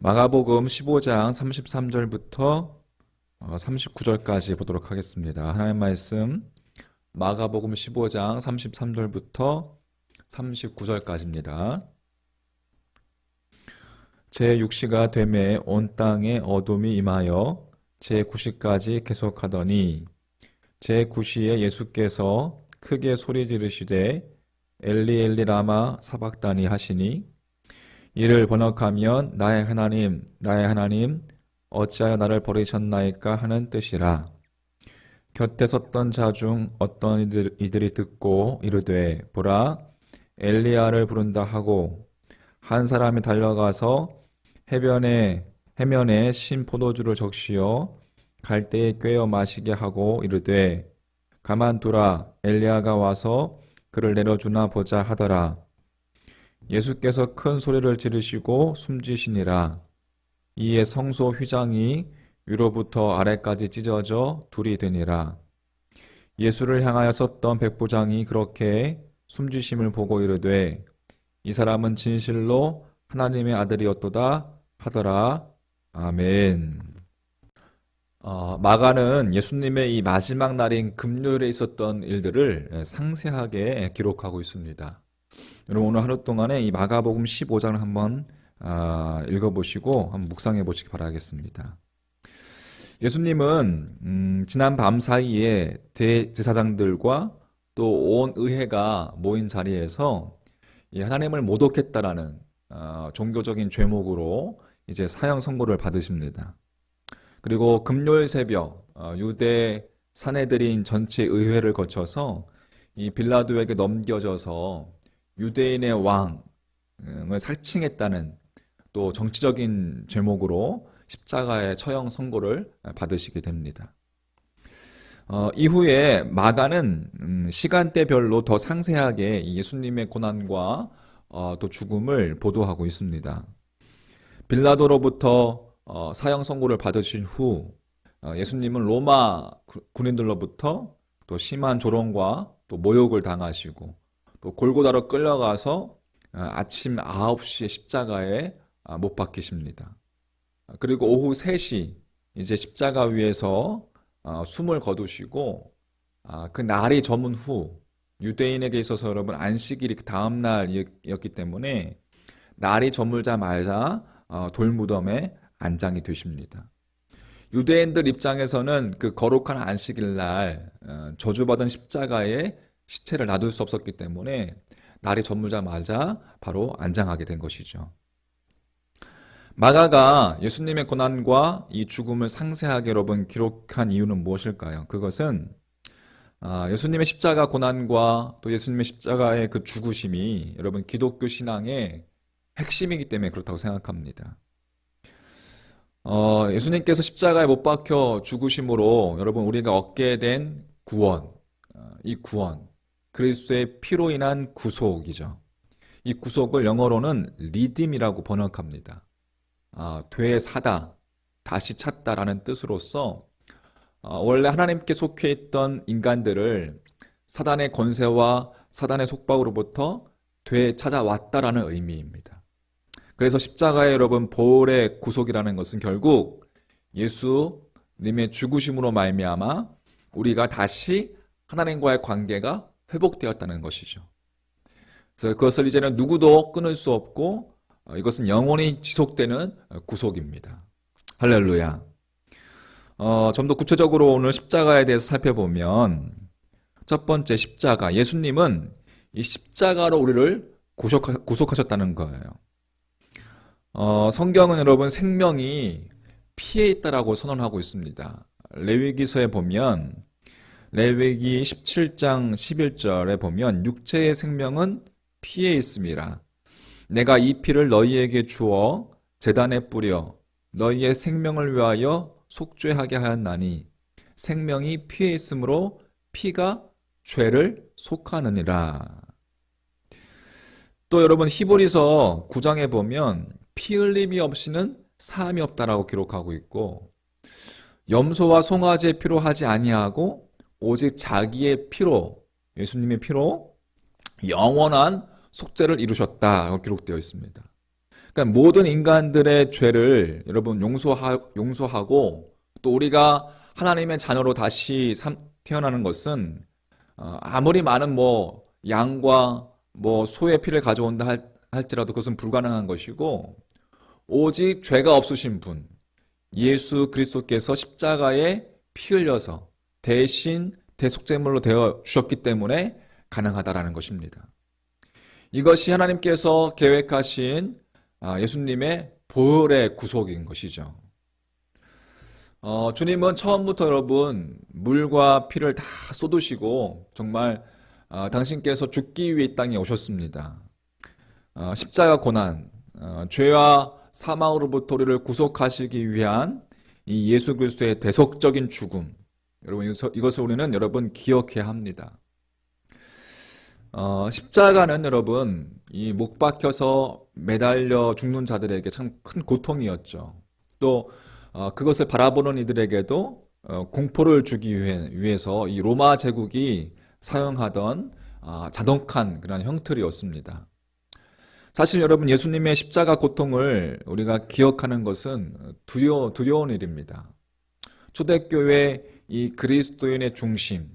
마가복음 15장 33절부터 39절까지 보도록 하겠습니다. 하나님 말씀 마가복음 15장 33절부터 39절까지입니다. 제6시가 되매 온 땅에 어둠이 임하여 제9시까지 계속하더니 제9시에 예수께서 크게 소리 지르시되 엘리 엘리 라마 사박다니 하시니 이를 번역하면 나의 하나님 나의 하나님 어찌하여 나를 버리셨나이까 하는 뜻이라. 곁에 섰던 자 중 어떤 이들이 듣고 이르되 보라 엘리야를 부른다 하고 한 사람이 달려가서 해면에 신 포도주를 적시어 갈대에 꿰어 마시게 하고 이르되 가만두라 엘리야가 와서 그를 내려주나 보자 하더라. 예수께서 큰 소리를 지르시고 숨지시니라. 이에 성소 휘장이 위로부터 아래까지 찢어져 둘이 되니라. 예수를 향하여 섰던 백부장이 그렇게 숨지심을 보고 이르되 이 사람은 진실로 하나님의 아들이었도다 하더라. 아멘. 마가는 예수님의 이 마지막 날인 금요일에 있었던 일들을 상세하게 기록하고 있습니다. 여러분 오늘 하루 동안에 이 마가복음 15장을 한번 읽어보시고 한번 묵상해 보시기 바라겠습니다. 예수님은 지난 밤 사이에 대제사장들과 또 온 의회가 모인 자리에서 하나님을 모독했다라는 종교적인 죄목으로 이제 사형 선고를 받으십니다. 그리고 금요일 새벽 유대 사내들인 전체 의회를 거쳐서 이 빌라도에게 넘겨져서 유대인의 왕을 사칭했다는 또 정치적인 죄목으로 십자가의 처형 선고를 받으시게 됩니다. 이후에 마가는 시간대별로 더 상세하게 예수님의 고난과 또 죽음을 보도하고 있습니다. 빌라도로부터 사형 선고를 받으신 후 예수님은 로마 군인들로부터 또 심한 조롱과 또 모욕을 당하시고 또 골고다로 끌려가서 아침 9시에 십자가에 못 박히십니다. 그리고 오후 3시 이제 십자가 위에서 숨을 거두시고 그 날이 저문 후 유대인에게 있어서 여러분 안식일이 그 다음 날이었기 때문에 날이 저물자마자 돌무덤에 안장이 되십니다. 유대인들 입장에서는 그 거룩한 안식일 날 저주받은 십자가에 시체를 놔둘 수 없었기 때문에 날이 저물자마자 바로 안장하게 된 것이죠. 마가가 예수님의 고난과 이 죽음을 상세하게 여러분 기록한 이유는 무엇일까요? 그것은 예수님의 십자가 고난과 또 예수님의 십자가의 그 죽으심이 여러분 기독교 신앙의 핵심이기 때문에 그렇다고 생각합니다. 예수님께서 십자가에 못 박혀 죽으심으로 여러분 우리가 얻게 된 구원, 이 구원, 그리스도의 피로 인한 구속이죠. 이 구속을 영어로는 리딤이라고 번역합니다. 되사다, 다시 찾다라는 뜻으로서 원래 하나님께 속해 있던 인간들을 사단의 권세와 사단의 속박으로부터 되찾아왔다라는 의미입니다. 그래서 십자가의 여러분 보혈의 구속이라는 것은 결국 예수님의 죽으심으로 말미암아 우리가 다시 하나님과의 관계가 회복되었다는 것이죠. 그래서 그것을 이제는 누구도 끊을 수 없고 이것은 영원히 지속되는 구속입니다. 할렐루야. 좀 더 구체적으로 오늘 십자가에 대해서 살펴보면 첫 번째 십자가, 예수님은 이 십자가로 우리를 구속하셨다는 거예요. 성경은 여러분 생명이 피에 있다라고 선언하고 있습니다. 레위기서에 보면 레위기 17장 11절에 보면 육체의 생명은 피에 있음이라. 내가 이 피를 너희에게 주어 제단에 뿌려 너희의 생명을 위하여 속죄하게 하였나니 생명이 피에 있으므로 피가 죄를 속하느니라. 또 여러분 히브리서 9장에 보면 피 흘림이 없이는 사함이 없다라고 기록하고 있고 염소와 송아지의 피로 하지 아니하고 오직 자기의 피로 예수님의 피로 영원한 속죄를 이루셨다고 기록되어 있습니다. 그러니까 모든 인간들의 죄를 여러분 용서하고 또 우리가 하나님의 자녀로 다시 태어나는 것은 아무리 많은 양과 소의 피를 가져온다 할지라도 그것은 불가능한 것이고 오직 죄가 없으신 분 예수 그리스도께서 십자가에 피 흘려서 대신 대속제물로 되어 주셨기 때문에 가능하다라는 것입니다. 이것이 하나님께서 계획하신 예수님의 보혈의 구속인 것이죠. 주님은 처음부터 여러분 물과 피를 다 쏟으시고 정말 당신께서 죽기 위해 이 땅에 오셨습니다. 십자가 고난, 죄와 사망으로부터 우리를 구속하시기 위한 이 예수 그리스도의 대속적인 죽음. 여러분 이것을 우리는 여러분 기억해야 합니다. 십자가는 여러분 이 못 박혀서 매달려 죽는 자들에게 참 큰 고통이었죠. 또 그것을 바라보는 이들에게도 공포를 주기 위해서 이 로마 제국이 사용하던 잔혹한 그런 형틀이었습니다. 사실 여러분 예수님의 십자가 고통을 우리가 기억하는 것은 두려운 일입니다. 초대교회 이 그리스도인의 중심,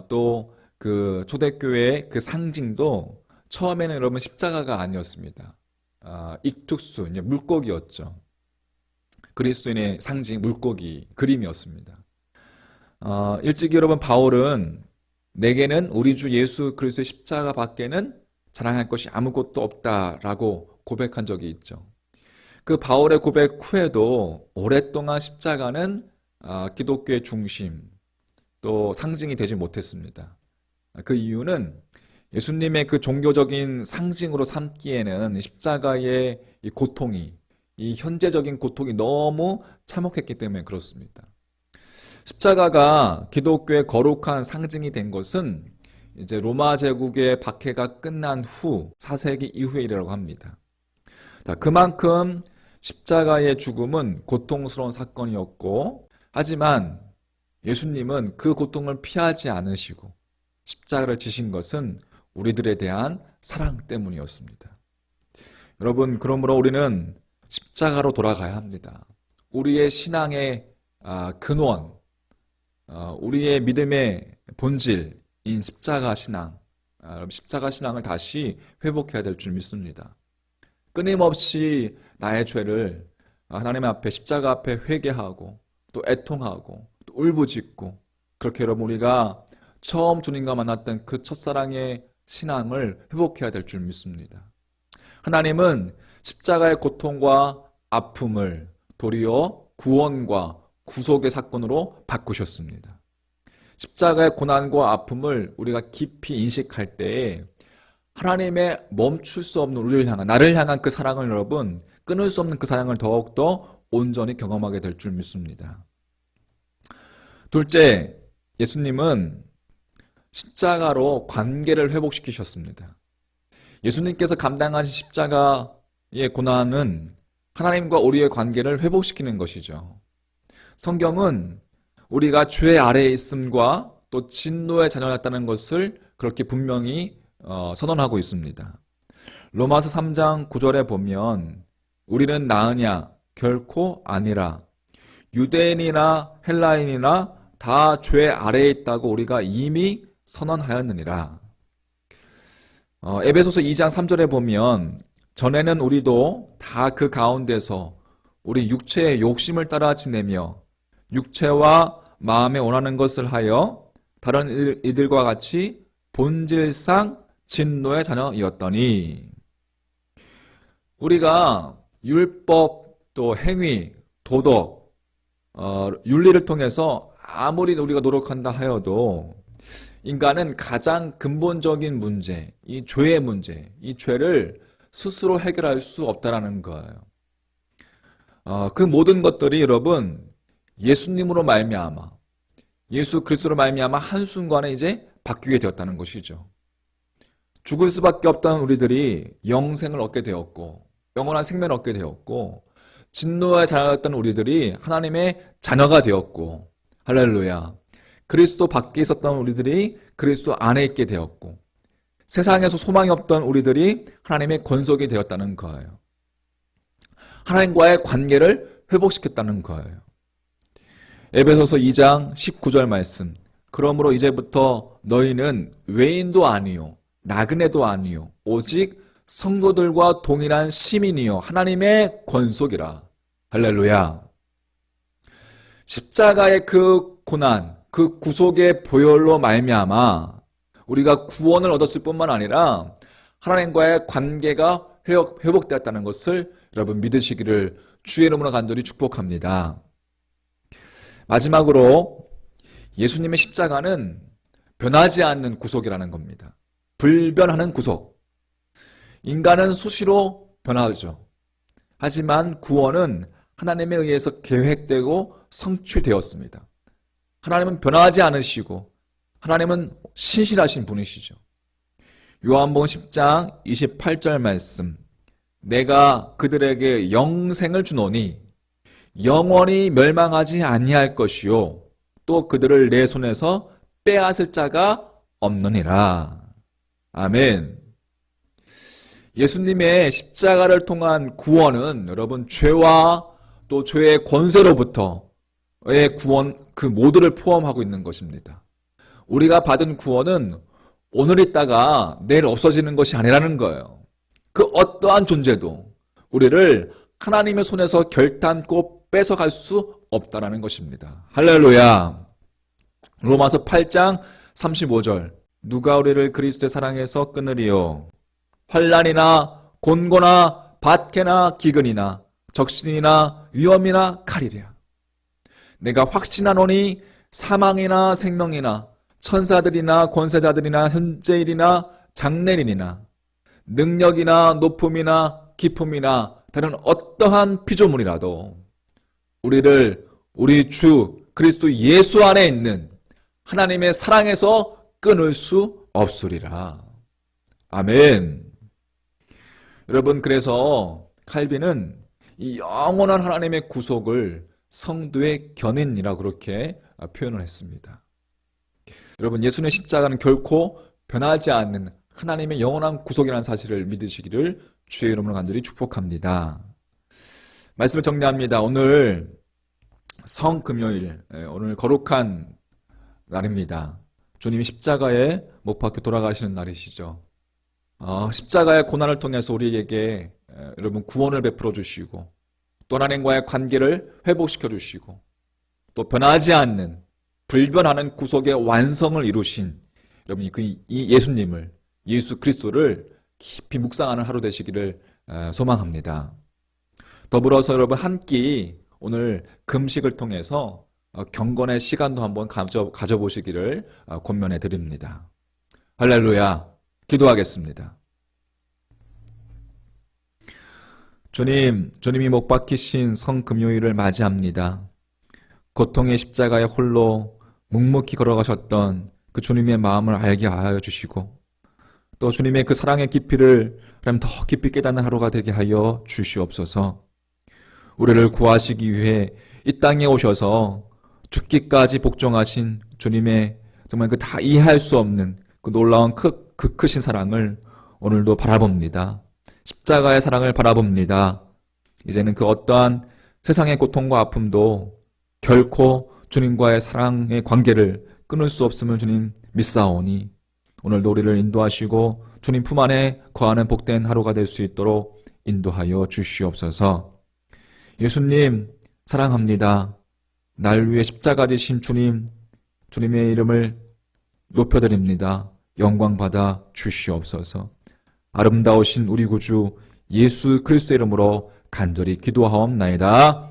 또 그 초대교회의 그 상징도 처음에는 여러분 십자가가 아니었습니다. 익투스, 물고기였죠. 그리스도인의 상징, 물고기, 그림이었습니다. 일찍이 여러분 바울은 내게는 우리 주 예수 그리스도의 십자가 밖에는 자랑할 것이 아무것도 없다라고 고백한 적이 있죠. 그 바울의 고백 후에도 오랫동안 십자가는 기독교의 중심, 또 상징이 되지 못했습니다. 그 이유는 예수님의 그 종교적인 상징으로 삼기에는 십자가의 이 고통이, 이 현재적인 고통이 너무 참혹했기 때문에 그렇습니다. 십자가가 기독교의 거룩한 상징이 된 것은 이제 로마 제국의 박해가 끝난 후 4세기 이후의 일이라고 합니다. 그만큼 십자가의 죽음은 고통스러운 사건이었고, 하지만 예수님은 그 고통을 피하지 않으시고 십자가를 지신 것은 우리들에 대한 사랑 때문이었습니다. 여러분, 그러므로 우리는 십자가로 돌아가야 합니다. 우리의 신앙의 근원, 우리의 믿음의 본질인 십자가 신앙, 십자가 신앙을 다시 회복해야 될 줄 믿습니다. 끊임없이 나의 죄를 하나님 앞에 십자가 앞에 회개하고 또 애통하고 또 울부짖고, 그렇게 여러분 우리가 처음 주님과 만났던 그 첫사랑의 신앙을 회복해야 될 줄 믿습니다. 하나님은 십자가의 고통과 아픔을 도리어 구원과 구속의 사건으로 바꾸셨습니다. 십자가의 고난과 아픔을 우리가 깊이 인식할 때에 하나님의 멈출 수 없는 나를 향한 그 사랑을 여러분 끊을 수 없는 그 사랑을 더욱더 온전히 경험하게 될 줄 믿습니다. 둘째, 예수님은 십자가로 관계를 회복시키셨습니다. 예수님께서 감당하신 십자가의 고난은 하나님과 우리의 관계를 회복시키는 것이죠. 성경은 우리가 죄 아래에 있음과 또 진노의 자녀였다는 것을 그렇게 분명히 선언하고 있습니다. 로마서 3장 9절에 보면 우리는 나으냐 결코 아니라 유대인이나 헬라인이나 다 죄 아래에 있다고 우리가 이미 선언하였느니라. 에베소서 2장 3절에 보면 전에는 우리도 다 그 가운데서 우리 육체의 욕심을 따라 지내며 육체와 마음에 원하는 것을 하여 다른 이들과 같이 본질상 진노의 자녀이었더니, 우리가 율법 또 행위, 도덕, 윤리를 통해서 아무리 우리가 노력한다 하여도 인간은 가장 근본적인 문제, 이 죄의 문제, 이 죄를 스스로 해결할 수 없다라는 거예요. 그 모든 것들이 여러분 예수님으로 말미암아, 예수 그리스도로 말미암아 한순간에 이제 바뀌게 되었다는 것이죠. 죽을 수밖에 없던 우리들이 영생을 얻게 되었고, 영원한 생명을 얻게 되었고, 진노의 자녀였던 우리들이 하나님의 자녀가 되었고, 할렐루야. 그리스도 밖에 있었던 우리들이 그리스도 안에 있게 되었고, 세상에서 소망이 없던 우리들이 하나님의 권속이 되었다는 거예요. 하나님과의 관계를 회복시켰다는 거예요. 에베소서 2장 19절 말씀. 그러므로 이제부터 너희는 외인도 아니요 나그네도 아니요 오직 성도들과 동일한 시민이요 하나님의 권속이라. 할렐루야. 십자가의 그 고난, 그 구속의 보혈로 말미암아 우리가 구원을 얻었을 뿐만 아니라 하나님과의 관계가 회복되었다는 것을 여러분 믿으시기를 주의 이름으로 간절히 축복합니다. 마지막으로 예수님의 십자가는 변하지 않는 구속이라는 겁니다. 불변하는 구속. 인간은 수시로 변하죠. 하지만 구원은 하나님에 의해서 계획되고 성취되었습니다. 하나님은 변하지 않으시고 하나님은 신실하신 분이시죠. 요한복음 10장 28절 말씀. 내가 그들에게 영생을 주노니 영원히 멸망하지 아니할 것이요 또 그들을 내 손에서 빼앗을 자가 없느니라. 아멘. 예수님의 십자가를 통한 구원은 여러분 죄와 또 죄의 권세로부터의 구원 그 모두를 포함하고 있는 것입니다. 우리가 받은 구원은 오늘 있다가 내일 없어지는 것이 아니라는 거예요. 그 어떠한 존재도 우리를 하나님의 손에서 결단코 뺏어갈 수 없다라는 것입니다. 할렐루야. 로마서 8장 35절. 누가 우리를 그리스도의 사랑에서 끊으리요? 환난이나 곤고나 박해나 기근이나 적신이나 위험이나 칼이랴. 내가 확신하노니 사망이나 생명이나 천사들이나 권세자들이나 현재일이나 장래일이나 능력이나 높음이나 깊음이나 다른 어떠한 피조물이라도 우리를 우리 주 그리스도 예수 안에 있는 하나님의 사랑에서 끊을 수 없으리라. 아멘. 여러분, 그래서 칼빈은 이 영원한 하나님의 구속을 성도의 견인이라고 그렇게 표현을 했습니다. 여러분, 예수님의 십자가는 결코 변하지 않는 하나님의 영원한 구속이라는 사실을 믿으시기를 주의 이름으로 간절히 축복합니다. 말씀을 정리합니다. 오늘 성금요일, 오늘 거룩한 날입니다. 주님이 십자가에 못 박혀 돌아가시는 날이시죠. 십자가의 고난을 통해서 우리에게 여러분 구원을 베풀어 주시고 또 하나님과의 관계를 회복시켜 주시고 또 변하지 않는 불변하는 구속의 완성을 이루신 여러분 이 예수님을 예수 그리스도를 깊이 묵상하는 하루 되시기를 소망합니다. 더불어서 여러분 한 끼 오늘 금식을 통해서 경건의 시간도 한번 가져보시기를 권면해 드립니다. 할렐루야. 기도하겠습니다. 주님이 못 박히신 성금요일을 맞이합니다. 고통의 십자가에 홀로 묵묵히 걸어가셨던 그 주님의 마음을 알게 하여 주시고 또 주님의 그 사랑의 깊이를 더 깊이 깨닫는 하루가 되게 하여 주시옵소서. 우리를 구하시기 위해 이 땅에 오셔서 죽기까지 복종하신 주님의 정말 그 다 이해할 수 없는 그 놀라운 그 크신 사랑을 오늘도 바라봅니다. 십자가의 사랑을 바라봅니다. 이제는 그 어떠한 세상의 고통과 아픔도 결코 주님과의 사랑의 관계를 끊을 수 없음을 주님 믿사오니 오늘도 우리를 인도하시고 주님 품 안에 거하는 복된 하루가 될 수 있도록 인도하여 주시옵소서. 예수님 사랑합니다. 날 위해 십자가 지신 주님의 이름을 높여드립니다. 영광 받아 주시옵소서. 아름다우신 우리 구주 예수 그리스도 이름으로 간절히 기도하옵나이다.